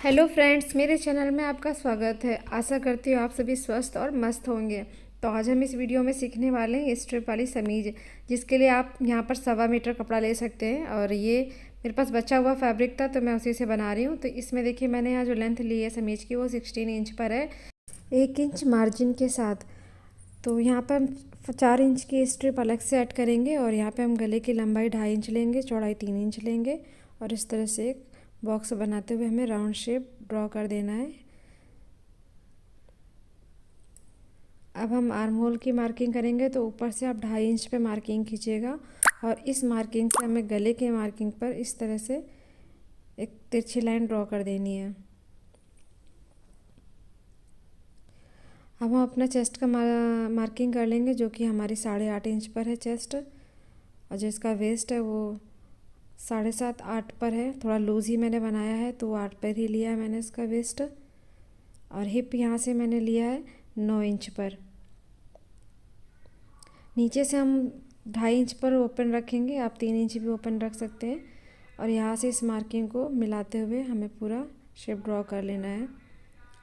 Hello friends, मेरे channel में आपका स्वागत है। आशा करती हूँ आप सभी स्वस्थ और मस्त होंगे। तो आज हम इस वीडियो में सीखने वाले हैं स्ट्रिप वाली समीज, जिसके लिए आप यहाँ पर 1.25 मीटर कपड़ा ले सकते हैं। और ये मेरे पास बचा हुआ फैब्रिक था तो मैं उसी से बना रही हूँ। तो इसमें देखिए मैंने यहाँ जो लेंथ ली है समीज की वो 16 इंच पर है, 1 इंच मार्जिन के साथ। तो यहाँ पर हम 4 इंच की स्ट्रिप अलग से ऐड करेंगे और यहाँ पे हम गले की लंबाई 2.5 इंच लेंगे, चौड़ाई 3 इंच लेंगे और इस तरह से एक बॉक्स बनाते हुए हमें राउंड शेप ड्रॉ कर देना है। अब हम आर्म होल की मार्किंग करेंगे तो ऊपर से आप 2.5 इंच पे मार्किंग खींचिएगा और इस मार्किंग से हमें गले के मार्किंग पर इस तरह से एक तिरछी लाइन ड्रॉ कर देनी है। अब हम अपना चेस्ट का मार्किंग कर लेंगे, जो कि हमारी 8.5 इंच पर है चेस्ट, और जो इसका वेस्ट है वो 7.5 8 पर है। थोड़ा लूज़ ही मैंने बनाया है तो 8 पर ही लिया है मैंने इसका वेस्ट। और हिप यहाँ से मैंने लिया है 9 इंच पर। नीचे से हम 2.5 इंच पर ओपन रखेंगे, आप 3 इंच भी ओपन रख सकते हैं। और यहाँ से इस मार्किंग को मिलाते हुए हमें पूरा शेप ड्रॉ कर लेना है।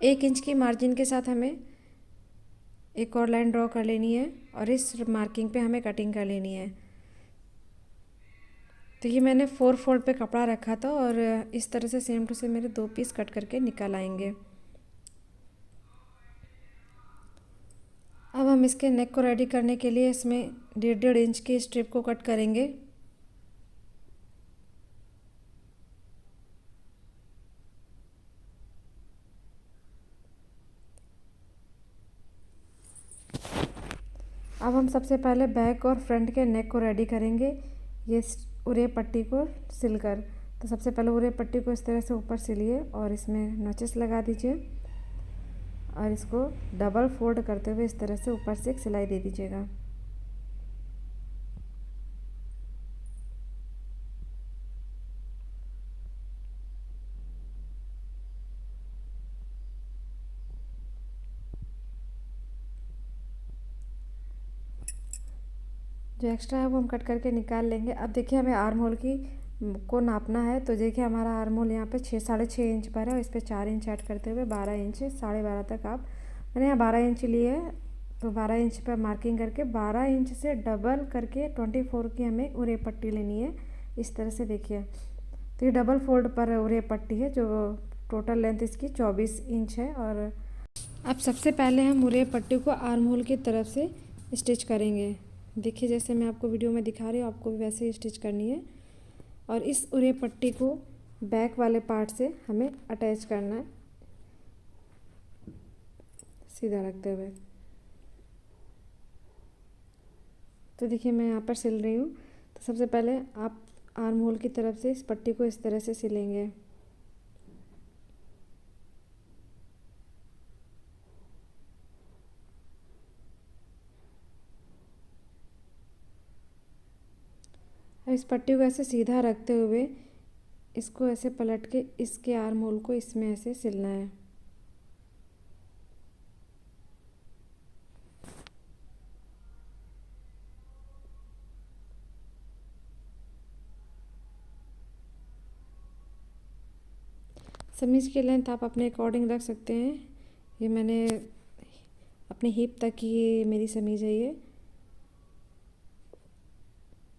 1 इंच की मार्जिन के साथ हमें एक और लाइन ड्रॉ कर लेनी है और इस मार्किंग पे हमें कटिंग कर लेनी है। तो ये मैंने 4 फोल्ड पे कपड़ा रखा था और इस तरह से सेम टू सेम मेरे 2 पीस कट करके निकल आएंगे। अब हम इसके नेक को रेडी करने के लिए इसमें 1.5 इंच की स्ट्रिप को कट करेंगे। अब हम सबसे पहले बैक और फ्रंट के नेक को रेडी करेंगे, ये उरे पट्टी को सिलकर। तो सबसे पहले उरे पट्टी को इस तरह से ऊपर सिलिए और इसमें नोचेस लगा दीजिए और इसको डबल फोल्ड करते हुए इस तरह से ऊपर से एक सिलाई दे दीजिएगा। जो एक्स्ट्रा है वो हम कट करके निकाल लेंगे। अब देखिए हमें आर्म होल की को नापना है। तो देखिए हमारा आर्म होल यहाँ पे 6.5 इंच पर है और इस पर 4 इंच ऐड करते हुए 12 इंच 12.5 तक आप, मैंने यहाँ 12 इंच लिए है तो 12 इंच पर मार्किंग करके 12 इंच से डबल करके 24 की हमें उरे पट्टी लेनी है। इस तरह से देखिए, तो ये डबल फोल्ड पर उरे पट्टी है, जो टोटल लेंथ इसकी 24 इंच है। और अब सबसे पहले हम उरे पट्टी को आर्म होल की तरफ से स्टिच करेंगे। देखिए जैसे मैं आपको वीडियो में दिखा रही हूँ आपको भी वैसे ही स्टिच करनी है। और इस उरे पट्टी को बैक वाले पार्ट से हमें अटैच करना है सीधा रखते हुए। तो देखिए मैं यहाँ पर सिल रही हूँ। तो सबसे पहले आप आर्म होल की तरफ से इस पट्टी को इस तरह से सिलेंगे। अब इस पट्टी को ऐसे सीधा रखते हुए इसको ऐसे पलट के इसके आर्म होल को इसमें ऐसे सिलना है। समीज की लेंथ आप अपने अकॉर्डिंग रख सकते हैं। ये मैंने अपने हिप तक की मेरी समीज है ये,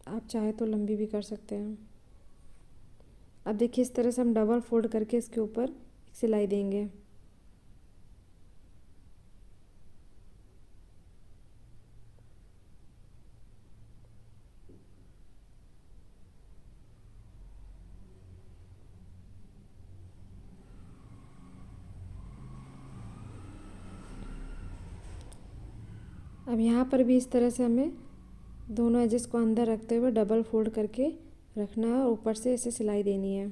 आप चाहे तो लंबी भी कर सकते हैं। अब देखिए इस तरह से हम डबल फोल्ड करके इसके ऊपर एक सिलाई देंगे। अब यहाँ पर भी इस तरह से हमें दोनों एजेस को अंदर रखते हुए डबल फोल्ड करके रखना है और ऊपर से ऐसे सिलाई देनी है।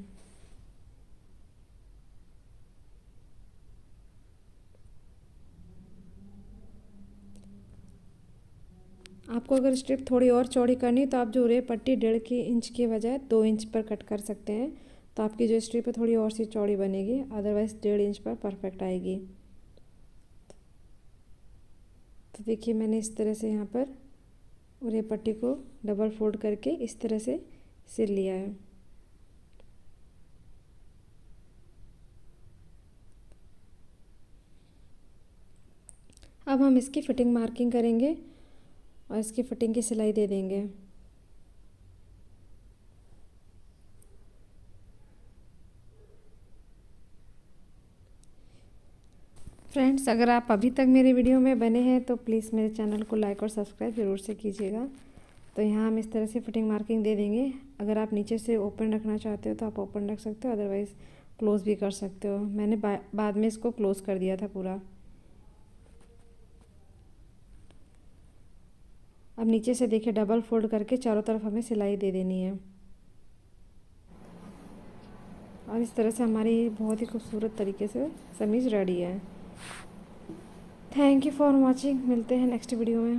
आपको अगर स्ट्रिप थोड़ी और चौड़ी करनी है तो आप जो रे पट्टी 1.5 इंच के बजाय 2 इंच पर कट कर सकते हैं। तो आपकी जो स्ट्रिप है थोड़ी और सी चौड़ी बनेगी, अदरवाइज़ 1.5 इंच पर परफेक्ट आएगी। तो देखिए मैंने इस तरह से यहाँ पर उरे पट्टी को डबल फोल्ड करके इस तरह से सिल लिया है। अब हम इसकी फ़िटिंग मार्किंग करेंगे और इसकी फ़िटिंग की सिलाई दे देंगे। फ्रेंड्स, अगर आप अभी तक मेरे वीडियो में बने हैं तो प्लीज़ मेरे चैनल को लाइक और सब्सक्राइब ज़रूर से कीजिएगा। तो यहाँ हम इस तरह से फ़िटिंग मार्किंग दे देंगे। अगर आप नीचे से ओपन रखना चाहते हो तो आप ओपन रख सकते हो, अदरवाइज़ क्लोज़ भी कर सकते हो। मैंने बाद में इसको क्लोज़ कर दिया था पूरा। अब नीचे से देखिए डबल फोल्ड करके चारों तरफ हमें सिलाई दे देनी है और इस तरह से हमारी बहुत ही खूबसूरत तरीके से समीज़ रेडी है। Thank you for watching. मिलते हैं नेक्स्ट वीडियो में।